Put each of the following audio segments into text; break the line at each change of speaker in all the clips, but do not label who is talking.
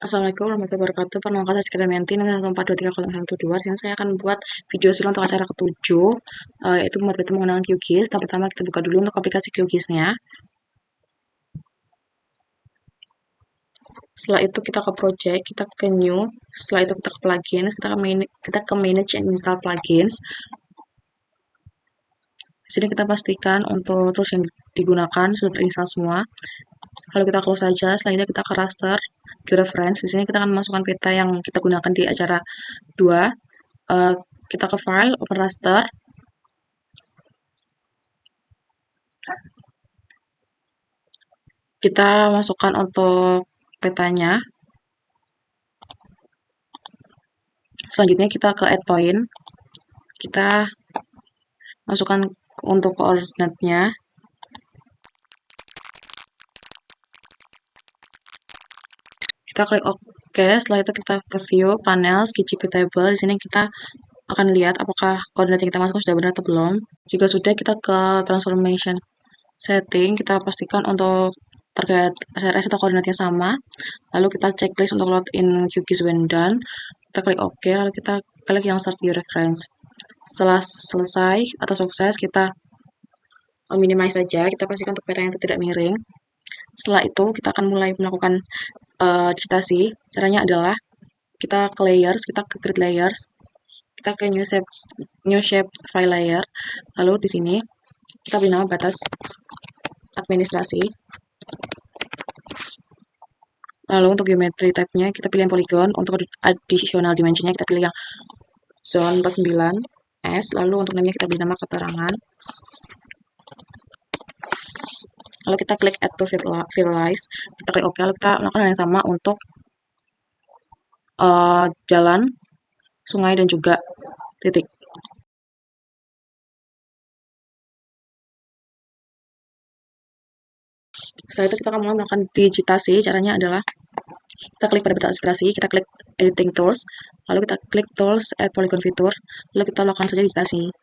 Assalamualaikum warahmatullahi wabarakatuh. Perkenalkan saya Sekira Menti 614230112. Di sini saya akan buat video hasil untuk acara ketujuh, yaitu membuat peta menggunakan QGIS. Yang pertama kita buka dulu untuk aplikasi QGIS-nya. Setelah itu kita ke project, kita ke new. Setelah itu kita ke plugins, kita ke manage and install plugins. Di sini kita pastikan untuk tools yang digunakan sudah terinstall semua. Lalu kita close saja. Selanjutnya kita ke raster, georeference. Di sini kita akan masukkan peta yang kita gunakan di acara 2. Kita ke file, open raster. Kita masukkan untuk petanya. Selanjutnya kita ke add point. Kita masukkan untuk koordinatnya. Kita klik OK. Setelah itu kita ke view, panel, sketchy table. Di sini kita akan lihat apakah koordinat yang kita masukkan sudah benar atau belum. Jika sudah, kita ke transformation setting. Kita pastikan untuk terkait SRS atau koordinatnya sama. Lalu kita checklist untuk load in QGIS when done. Kita klik OK, lalu kita klik yang start your reference. Setelah selesai atau sukses, kita minimize saja. Kita pastikan untuk peta yang tidak miring. Setelah itu, kita akan mulai melakukan digitasi. Caranya adalah kita ke layers, kita ke grid layers, kita ke new shape file layer. Lalu di sini kita beri nama batas administrasi. Lalu untuk geometry type-nya kita pilih yang polygon. Untuk additional dimension-nya kita pilih yang zone 49S. Lalu untuk name-nya kita beri nama keterangan. Lalu kita klik add to visualize. Kita klik OK. Lalu kita lakukan hal yang sama untuk jalan, sungai, dan juga titik. Setelah itu kita akan mulai melakukan digitasi. Caranya adalah kita klik pada peta ilustrasi, kita klik editing tools, lalu kita klik tools add polygon feature, lalu kita lakukan saja digitasi.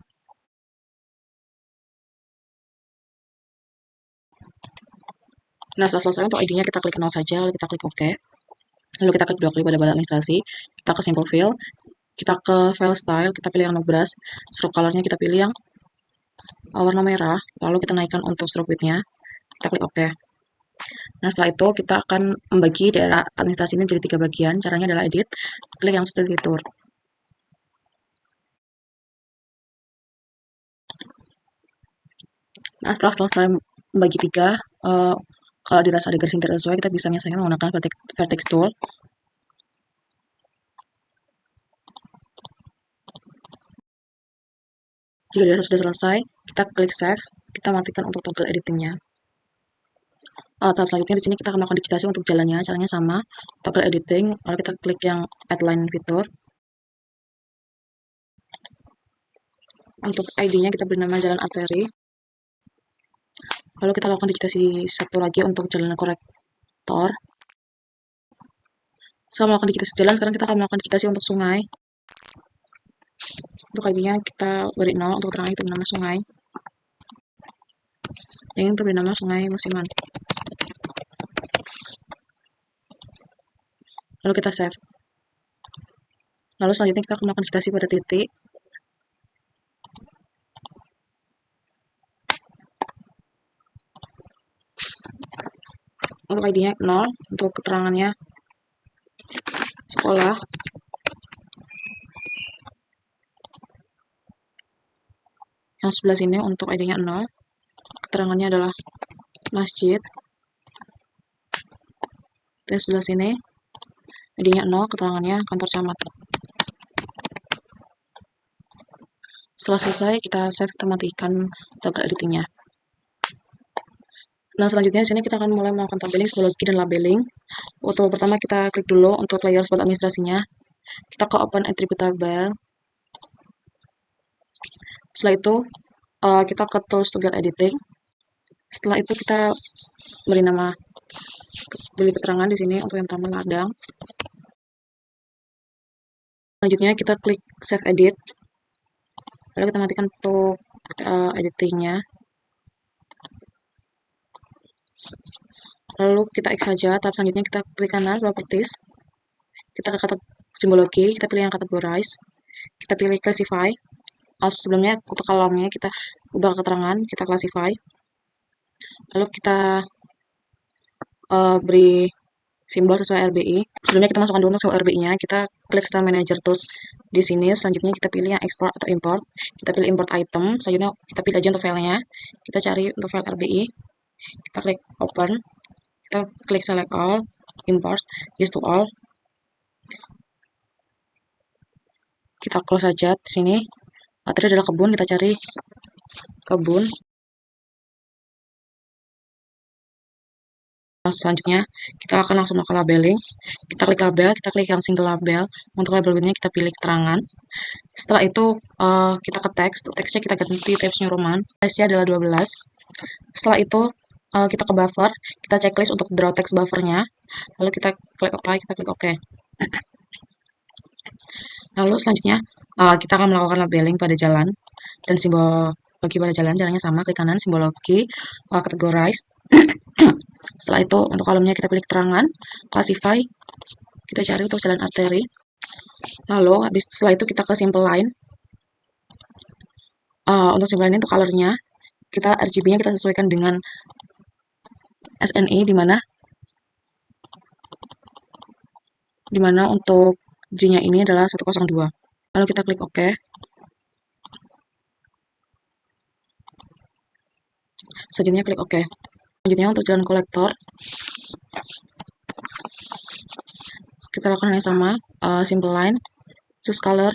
Nah, setelah selesai untuk ID-nya kita klik 0 saja, lalu kita klik OK. Lalu kita klik 2 kali pada batas administrasi, kita ke simple fill, kita ke file style, kita pilih yang no brush, stroke color-nya kita pilih yang warna merah, lalu kita naikkan untuk stroke width-nya, kita klik OK. Nah, setelah itu kita akan membagi daerah administrasi ini menjadi 3 bagian. Caranya adalah edit, klik yang split feature. Nah, setelah selesai membagi 3, kalau dirasa ada garis yang tidak sesuai, kita bisa menyelesaikan menggunakan vertex tool. Jika dirasa sudah selesai, kita klik save, kita matikan untuk toggle editingnya. Tahap selanjutnya di sini kita akan melakukan digitasi untuk jalannya. Caranya sama, toggle editing, lalu kita klik yang add line feature. Untuk ID-nya kita beri nama jalan arteri. Lalu kita lakukan digitasi satu lagi untuk jalan korektor. Setelah melakukan digitasi jalan, sekarang kita akan melakukan digitasi untuk sungai. Untuk ID-nya kita beri 0, untuk keterangan kita beri nama sungai. Yang ini kita beri nama sungai musiman. Lalu kita save. Lalu selanjutnya kita akan melakukan digitasi pada titik. Untuk ID-nya 0, untuk keterangannya sekolah. Yang sebelah sini untuk ID-nya 0, keterangannya adalah masjid. Dan sebelah sini ID-nya 0, keterangannya kantor camat. Setelah selesai, kita save, kita matikan toggle editingnya. Nah, selanjutnya di sini kita akan mulai melakukan tabelling, psikologi, dan labeling. Untuk pertama kita klik dulu untuk layers buat administrasinya. Kita ke open attribute table. Setelah itu kita ke tools to get editing. Setelah itu kita beri nama, beri keterangan di sini untuk yang pertama ladang. Selanjutnya kita klik save edit. Lalu kita matikan untuk editingnya. Lalu kita X saja. Tahap selanjutnya kita klik kanan properties. kita ke kata simbologi, kita pilih yang categorize, kita pilih classify. Sebelumnya untuk kolomnya kita ubah keterangan, kita classify, lalu kita beri simbol sesuai RBI. Sebelumnya kita masukkan dulu untuk simbol RBI-nya, kita klik Style Manager Tools di sini. Selanjutnya kita pilih yang export atau import. Kita pilih import item. Selanjutnya kita pilih aja untuk filenya. Kita cari untuk file RBI. Kita klik open. Kita klik select all, import, use to all. Kita close saja di sini. Tadi adalah kebun, kita cari kebun. Selanjutnya kita akan langsung melakukan labeling. Kita klik label, kita klik yang single label. Untuk label width-nya kita pilih keterangan. Setelah itu kita ke teks, teksnya kita ganti Times New Roman. Size-nya adalah 12. Setelah itu kita ke buffer, kita checklist untuk draw text buffernya. Lalu kita klik apply, kita klik OK. Lalu selanjutnya kita akan melakukan labeling pada jalan dan simbol logi pada jalan. Jalannya sama, klik kanan simbol logi, categorize. Setelah itu untuk kolomnya kita pilih keterangan, classify, kita cari untuk jalan arteri. Lalu setelah itu kita ke simple line. Untuk simple line itu colornya kita RGB-nya kita sesuaikan dengan SNI, di mana untuk J-nya ini adalah 102. Lalu kita klik OK. Selanjutnya klik OK. Selanjutnya untuk jalan kolektor kita lakukan yang sama, simple line, choose color,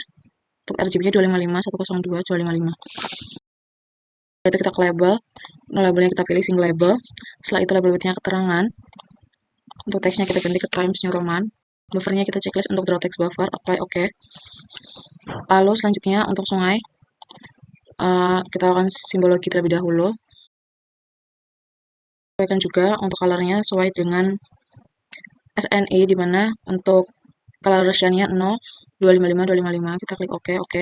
untuk RGB-nya 255, 102, 255. Setelah itu kita ke label, labelnya kita pilih single label. Setelah itu label width-nya keterangan, untuk teksnya kita ganti ke Times New Roman. Buffernya kita checklist untuk draw text buffer, apply OK. Lalu selanjutnya untuk sungai, kita lakukan simbologi terlebih dahulu. Sesuaikan juga untuk colornya sesuai dengan SNE, di mana untuk color versionnya 0, 255, 255. Kita klik OK, OK.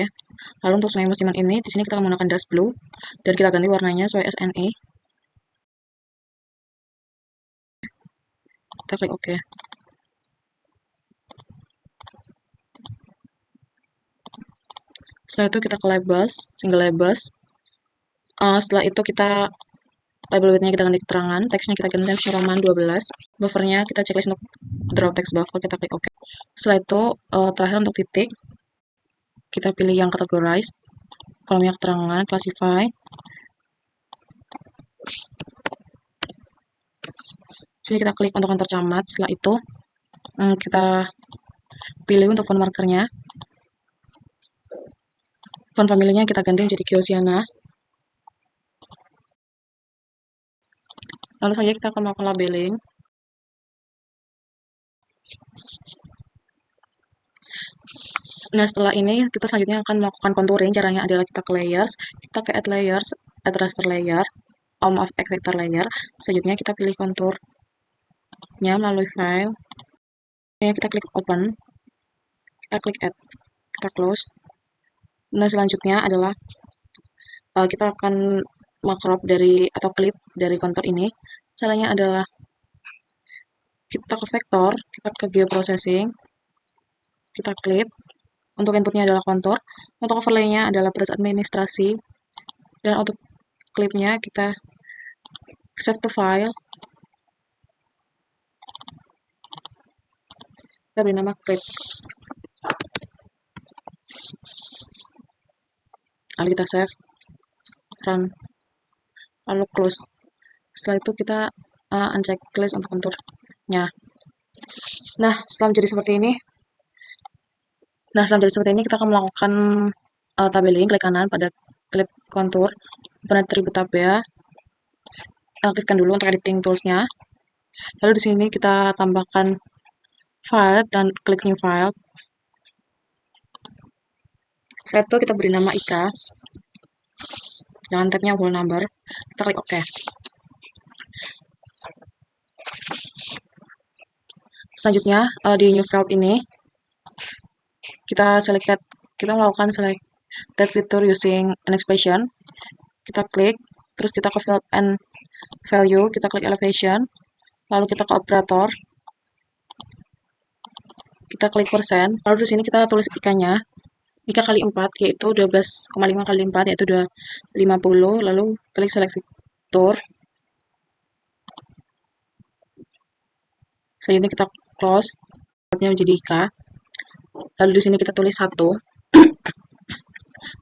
Lalu untuk sungai musiman ini, di sini kita menggunakan dash blue dan kita ganti warnanya sesuai SNE. Kita klik OK. Setelah itu kita ke labels, single labels. Setelah itu kita label width-nya kita ganti keterangan, teksnya kita ganti Times New Roman 12, buffernya kita checklist untuk draw text buffer, kita klik OK. Setelah itu terakhir untuk titik, kita pilih yang categorize, kolomnya keterangan, classify. Jadi kita klik untuk antar camat. Setelah itu kita pilih untuk font markernya, font familinya kita ganti menjadi Geosiana. Lalu saja kita akan melakukan labeling. Nah, setelah ini kita selanjutnya akan melakukan contouring. Caranya adalah kita ke layers, kita ke add layers, add raster layer, maaf, add vector layer. Selanjutnya kita pilih konturnya melalui file. Kita klik open, kita klik add, kita close. Nah, selanjutnya adalah kita akan macrop dari atau clip dari kontur ini. Caranya adalah kita ke vektor, kita ke geoprocessing, kita clip. Untuk inputnya adalah kontur, untuk overlay-nya adalah proses administrasi, dan untuk klipnya kita save to file. Kita beri nama clip. Lalu kita save, run, lalu close. Setelah itu kita uncheck list untuk konturnya. Nah, setelah menjadi seperti ini, kita akan melakukan tabeling. Klik kanan pada klip kontur, open attribute tab ya. Aktifkan dulu untuk editing tools-nya. Lalu di sini kita tambahkan file dan klik new file. Setelah itu kita beri nama Ika. Jangan tab-nya whole number. Kita klik OK. Selanjutnya di new file ini kita melakukan select that feature using an expression. Kita klik, terus kita ke field and value, kita klik elevation, lalu kita ke operator, kita klik persen, lalu di sini kita tulis IK-nya. IK kali 4 yaitu 12,5 kali 4 yaitu 250, lalu klik select fitur. Selanjutnya kita close, menjadi IK. Lalu di sini kita tulis 1.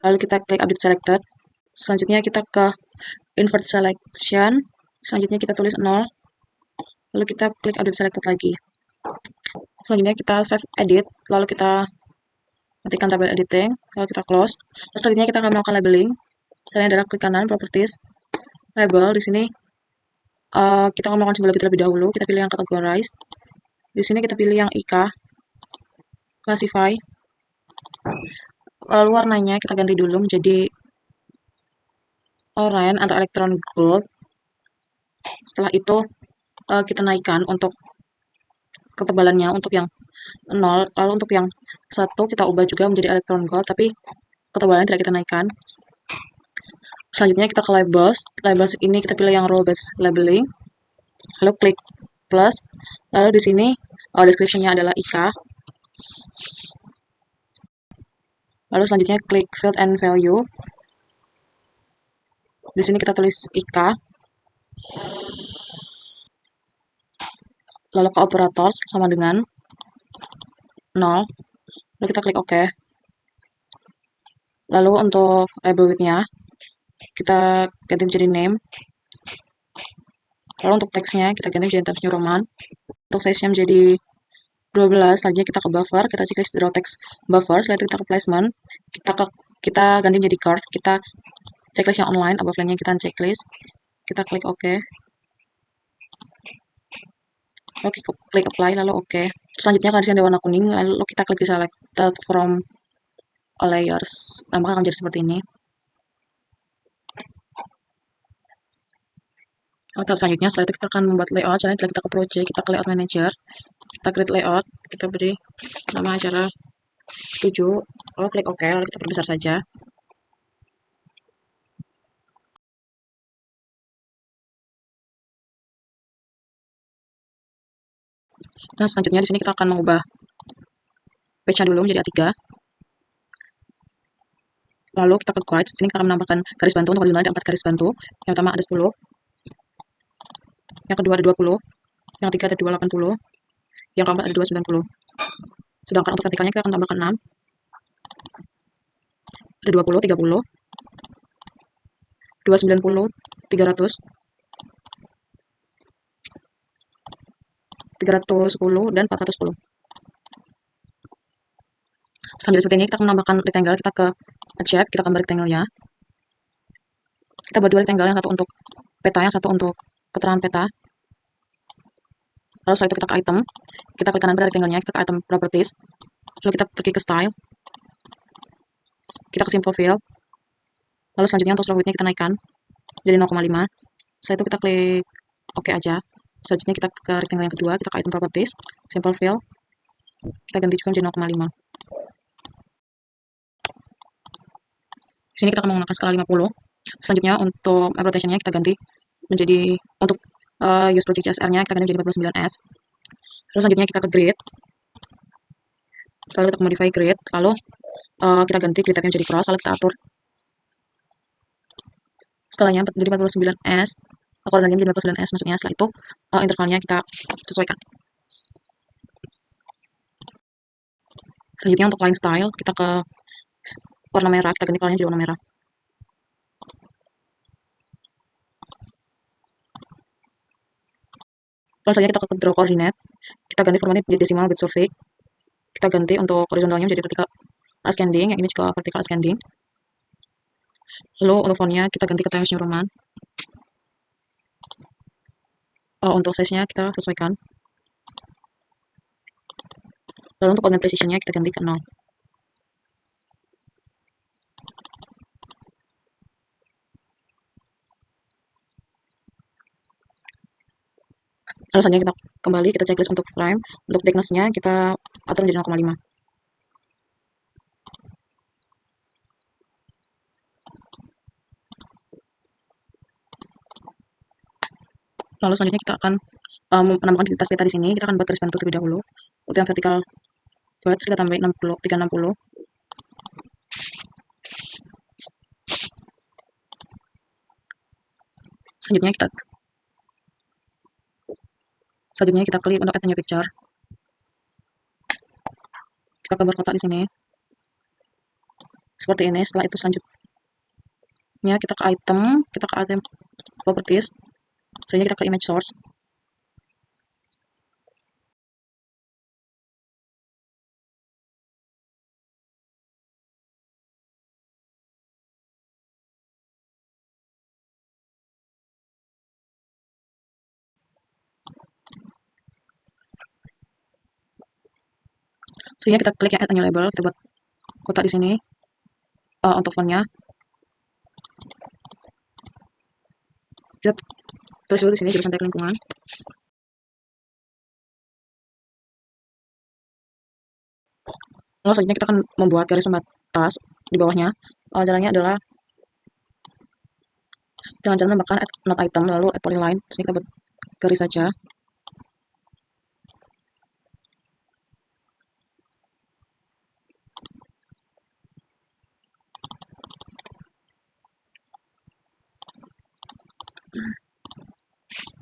Lalu kita klik update selected. Selanjutnya kita ke invert selection. Selanjutnya kita tulis 0. Lalu kita klik update selected lagi. Selanjutnya kita save edit. Lalu kita matikan tabel editing. Lalu kita close. Terus selanjutnya kita akan melakukan labeling. Caranya adalah klik kanan properties label. Di sini kita akan melakukan simbol terlebih dahulu. Kita pilih yang categorize. Di sini kita pilih yang IK. Classify. Lalu warnanya kita ganti dulu menjadi oranye atau electron gold. Setelah itu kita naikkan untuk ketebalannya untuk yang 0, lalu untuk yang 1 kita ubah juga menjadi electron gold, tapi ketebalannya tidak kita naikkan. Selanjutnya kita ke labels. Labels ini kita pilih yang role based labeling, lalu klik plus, lalu di sini description-nya adalah IK. Lalu selanjutnya klik field and value. Di sini kita tulis IK. Lalu ke operators sama dengan 0. Lalu kita klik OK. Lalu untuk label width-nya kita ganti menjadi name. Lalu untuk teksnya kita ganti menjadi Times New Roman. Untuk size-nya menjadi 12. Selanjutnya kita ke buffer, kita checklist draw text buffer. Setelah itu kita ke placement, kita ganti menjadi curve. Kita checklist yang online, above line-nya kita checklist. Kita klik OK. Lalu klik apply, lalu OK. Selanjutnya kalau di sini ada warna kuning, lalu kita klik selected from all layers. Nah, maka akan jadi seperti ini. Tahap selanjutnya, setelah itu kita akan membuat layout. Caranya kita ke project, kita ke layout manager, kita create layout, kita beri nama acara 7, lalu klik OK, lalu kita perbesar saja. Nah, selanjutnya di sini kita akan mengubah page-nya dulu menjadi A3. Lalu kita ke guides, di sini kita akan menambahkan garis bantu. Untuk horizontal ada 4 garis bantu. Yang pertama ada 10, yang kedua ada 20, yang ketiga ada 280, yang keempat ada 290. Sedangkan untuk vertikalnya kita akan tambahkan 6. Ada 20, 30, 290, 300, 310, dan 410. Selanjutnya seperti ini kita akan menambahkan rectangle. Kita ke shape, kita gambar rectangle-nya. Kita buat 2 rectangle, yang satu untuk peta, yang satu untuk keterangan peta. Lalu setelah itu kita ke item, kita klik kanan pada rectangle-nya, kita ke item properties, lalu kita pergi ke style, kita ke simple fill, lalu selanjutnya untuk stroke width-nya kita naikkan jadi 0,5. Setelah itu kita klik OK aja. Selanjutnya kita ke rectangle yang kedua, kita ke item properties, simple fill, kita ganti juga menjadi 0,5. Di sini kita akan menggunakan skala 50. Selanjutnya untuk map rotation-nya kita ganti menjadi, untuk use project CSR-nya kita ganti menjadi 49S. Lalu selanjutnya kita ke grid, lalu kita ke modify grid, lalu kita ganti grid type-nya menjadi cross, lalu kita atur skalanya jadi 49S, koordinatnya menjadi 49S maksudnya. Setelah itu intervalnya kita sesuaikan. Selanjutnya untuk line style, kita ke warna merah, kita ganti colornya jadi warna merah. Lalu selanjutnya kita ke draw coordinate, kita ganti formatnya menjadi decimal with suffix. Kita ganti untuk horizontalnya menjadi vertical ascending, yang ini juga vertical ascending. Lalu untuk fontnya kita ganti ke Times New Roman. Untuk size-nya kita sesuaikan. Lalu untuk coordinate precision-nya kita ganti ke 0. Lalu selanjutnya kita kembali, kita checklist untuk frame. Untuk thickness-nya kita atur menjadi 0,5. Lalu selanjutnya kita akan menambahkan identitas peta di sini. Kita akan buat garis bantu terlebih dahulu. Untuk yang vertikal buat kita tambahin 60, 360. Selanjutnya kita klik untuk add a new picture. Kita gambar kotak di sini. Seperti ini. Setelah itu selanjutnya kita ke item properties. Selanjutnya kita ke image source. Selanjutnya kita klik yang add a new label. Kita buat kotak di sini. Untuk fontnya kita tulis dulu di sini jurusan teknik lingkungan. Lalu selanjutnya kita akan membuat garis pembatas di bawahnya. Caranya adalah dengan cara menambahkan add not item lalu add polyline. Di sini kita buat garis saja.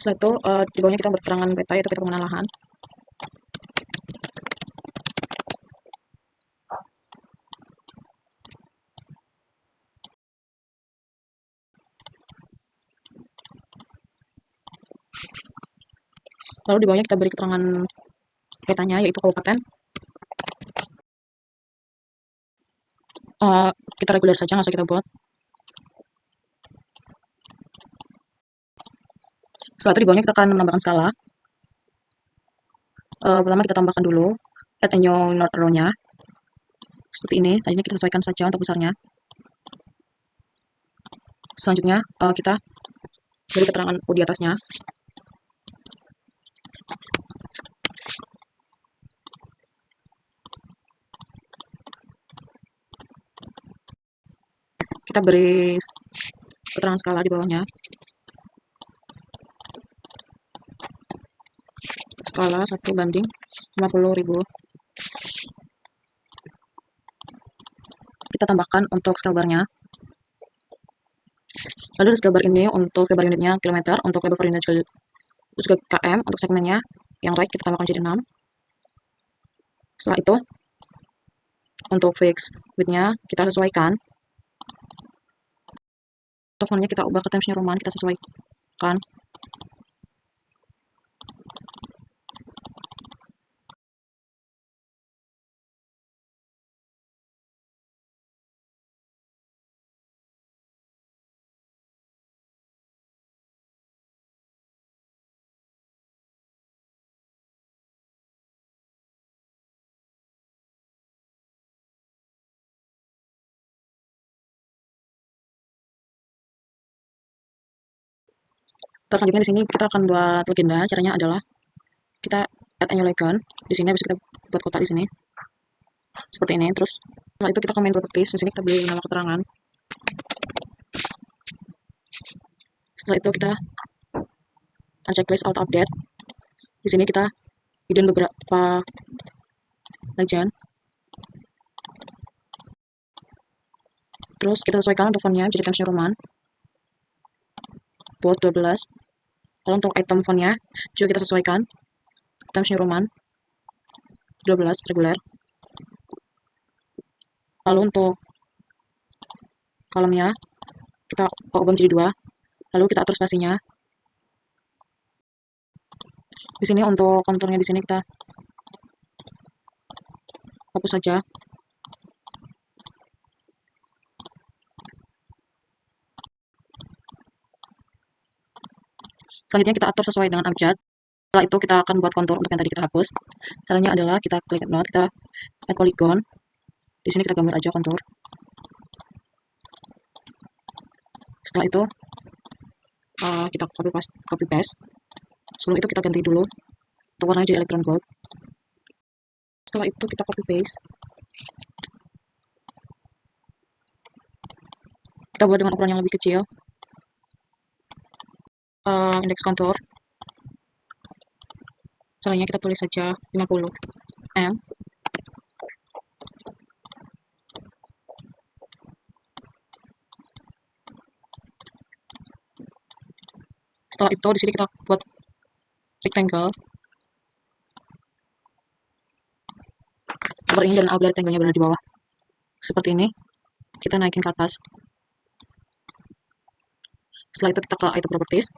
Setelah itu di bawahnya kita buat keterangan peta, yaitu kita pengenalan lahan. Lalu di bawahnya kita beri keterangan petanya, yaitu kabupaten. Kita reguler saja, nggak usah kita buat. Setelah itu di bawahnya kita akan menambahkan skala. Pertama kita tambahkan dulu add a new node row-nya. Seperti ini, tadinya kita sesuaikan saja untuk besarnya. Selanjutnya kita beri keterangan U di atasnya. Kita beri keterangan skala di bawahnya. Skala 1:50.000. Kita tambahkan untuk scale bar-nya. Lalu di scale bar ini untuk lebar unitnya kilometer, untuk lebar per unit juga km, untuk segmennya yang right kita tambahkan jadi 6. Setelah itu untuk fix width-nya kita sesuaikan. Untuk fontnya kita ubah ke Times New Roman, kita sesuaikan. Selanjutnya di sini kita akan buat legenda. Caranya adalah kita add a new legend. Di sini habis kita buat kotak di sini. Seperti ini. Terus setelah itu kita ke main properties. Di sini kita beri nama keterangan. Setelah itu kita checklist auto update. Di sini kita hidden beberapa legend. Terus kita sesuaikan untuk fontnya jadi Times New Roman. Bold 12. Lalu untuk item fontnya juga kita sesuaikan Times New Roman 12 reguler. Lalu untuk kolomnya kita ubah menjadi 2. Lalu kita atur spasinya. Di sini untuk konturnya di sini kita hapus saja. Selanjutnya kita atur sesuai dengan abjad. Setelah itu kita akan buat kontur untuk yang tadi kita hapus. Caranya adalah kita klik node, kita add polygon. Di sini kita gambar aja kontur. Setelah itu kita copy paste. Sebelum itu kita ganti dulu untuk warnanya jadi electron gold. Setelah itu kita copy paste. Kita buat dengan ukuran yang lebih kecil. Indeks kontur. Caranya kita tulis saja 50 m. Setelah itu di sini kita buat rectangle seperti ini, dan outline rectangle-nya berada di bawah. Seperti ini, kita naikin ke atas. Setelah itu kita ke item properties.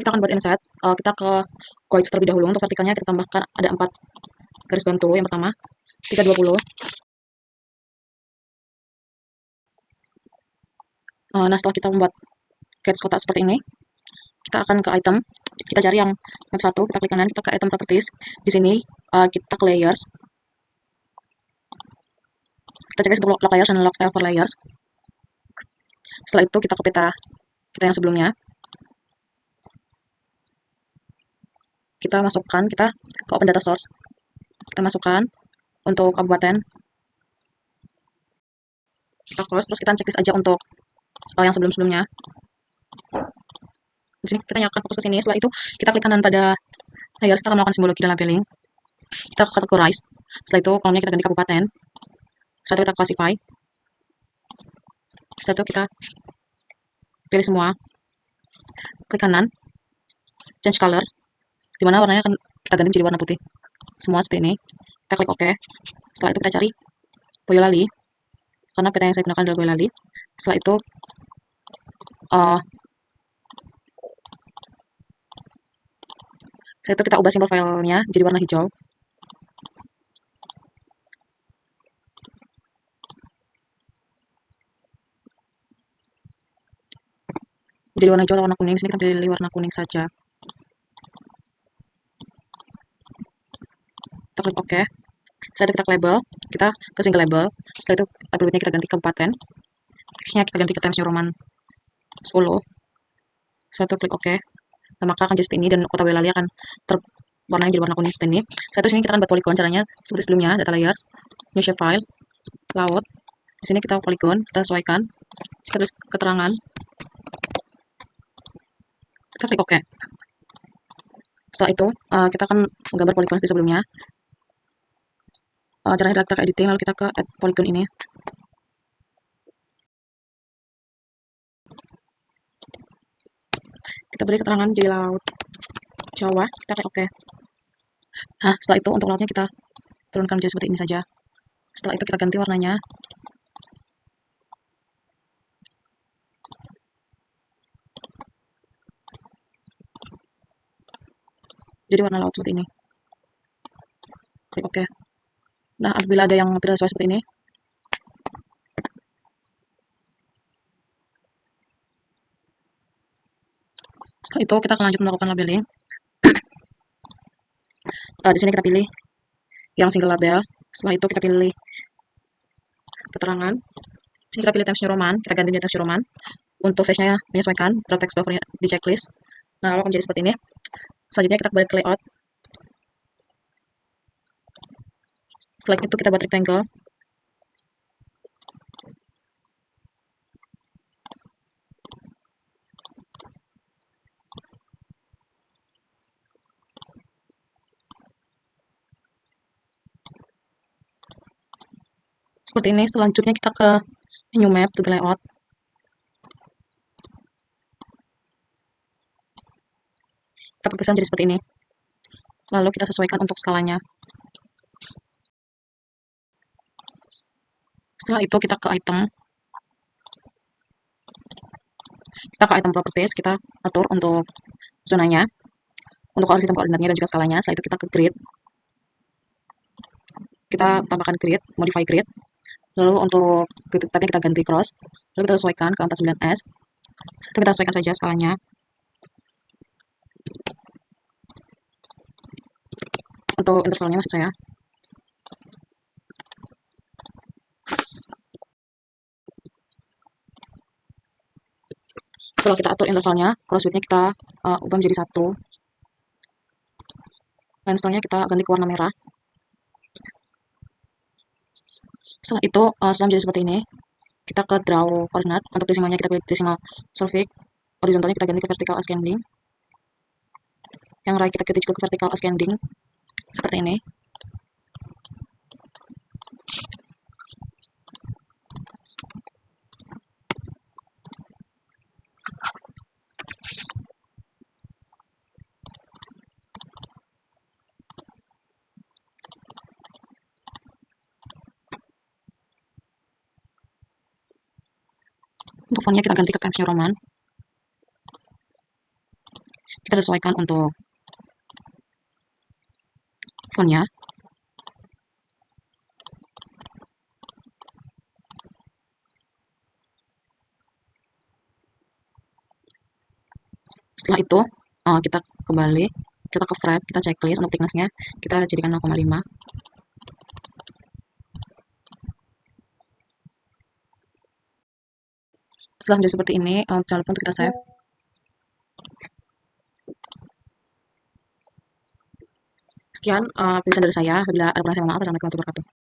Kita akan buat inset. Kita ke quotes terlebih dahulu. Untuk vertikalnya kita tambahkan ada 4 garis bantu. Yang pertama 320. Nah, setelah kita membuat garis kotak seperti ini, kita akan ke item. Kita cari yang map 1, kita klik kanan, kita ke item properties. Di sini kita ke layers. Kita cek untuk lock layers dan lock style for layers. Setelah itu kita ke peta kita yang sebelumnya. Kita masukkan, kita ke open data source. Kita masukkan untuk kabupaten. Kita close, terus kita checklist aja untuk yang sebelum-sebelumnya. Di sini kita nyalakan fokus ke sini. Setelah itu kita klik kanan pada layers, kita akan melakukan simbologi dan labeling. Kita categorize. Setelah itu kolomnya kita ganti kabupaten. Setelah itu kita classify. Setelah itu kita pilih semua. Klik kanan, change color, dimana warnanya akan kita ganti menjadi warna putih. Semua seperti ini. Kita klik OK. Setelah itu kita cari Boyolali, karena peta yang saya gunakan adalah Boyolali. Setelah itu kita ubah simbol filenya jadi warna hijau. Jadi warna hijau atau warna kuning. Sini kita pilih warna kuning saja. Kita klik OK. Setelah itu kita ke label, kita ke single label. Setelah itu label width-nya kita ganti ke kabupaten. Text-nya kita ganti ke Times New Roman 10. Setelah itu klik OK. Nah, maka akan jadi seperti ini, dan kota Boyolali akan warnanya jadi warna kuning seperti ini. Setelah itu sini kita akan buat polygon. Caranya seperti sebelumnya, data layers, new shape file, layout. Di sini kita polygon, kita sesuaikan. Kita tulis keterangan. Kita klik OK. Setelah itu kita akan menggambar polygon seperti sebelumnya. Caranya kita ke editing, lalu kita ke add polygon ini. Kita beri keterangan jadi laut Jawa. Kita klik OK. Nah, setelah itu untuk lautnya kita turunkan menjadi seperti ini saja. Setelah itu kita ganti warnanya. Jadi warna laut seperti ini. Klik OK. Nah, apabila ada yang tidak sesuai seperti ini, setelah itu kita akan lanjut melakukan labeling. Di sini kita pilih yang single label. Setelah itu kita pilih keterangan. Di sini kita pilih Times New Roman. Kita ganti menjadi Times New Roman. Untuk size-nya menyesuaikan. Draw text buffer di checklist. Nah, lalu akan jadi seperti ini. Selanjutnya kita kembali ke layout. Setelah itu kita buat rectangle. Seperti ini. Selanjutnya kita ke new map, to the layout. Kita perpisah jadi seperti ini. Lalu kita sesuaikan untuk skalanya. Setelah itu kita ke item. Kita ke item properties, kita atur untuk zonanya, untuk sistem koordinatnya dan juga skalanya. Setelah itu kita ke grid, kita tambahkan grid, modify grid. Lalu untuk tabnya kita ganti cross, lalu kita sesuaikan ke 49S. Itu kita sesuaikan saja skalanya. Untuk intervalnya maksud saya. Setelah kita atur intervalnya, cross width-nya kita ubah menjadi 1. Dan setelahnya kita ganti ke warna merah. Setelah itu, setelah menjadi seperti ini, kita ke draw koordinat. Untuk desimalnya kita pilih desimal solvik. Horizontalnya kita ganti ke vertical ascending. Yang right kita ganti juga ke vertical ascending. Seperti ini. Untuk fontnya kita ganti ke Times New Roman. Kita sesuaikan untuk fontnya. Setelah itu, kita kembali, kita ke frame, kita checklist untuk thickness-nya, kita jadikan 0,5. Setelah menjadi seperti ini, jangan lupa untuk kita save. Sekian penjelasan dari saya. Bila ada kurang saya mohon maaf. Assalamualaikum warahmatullahi wabarakatuh.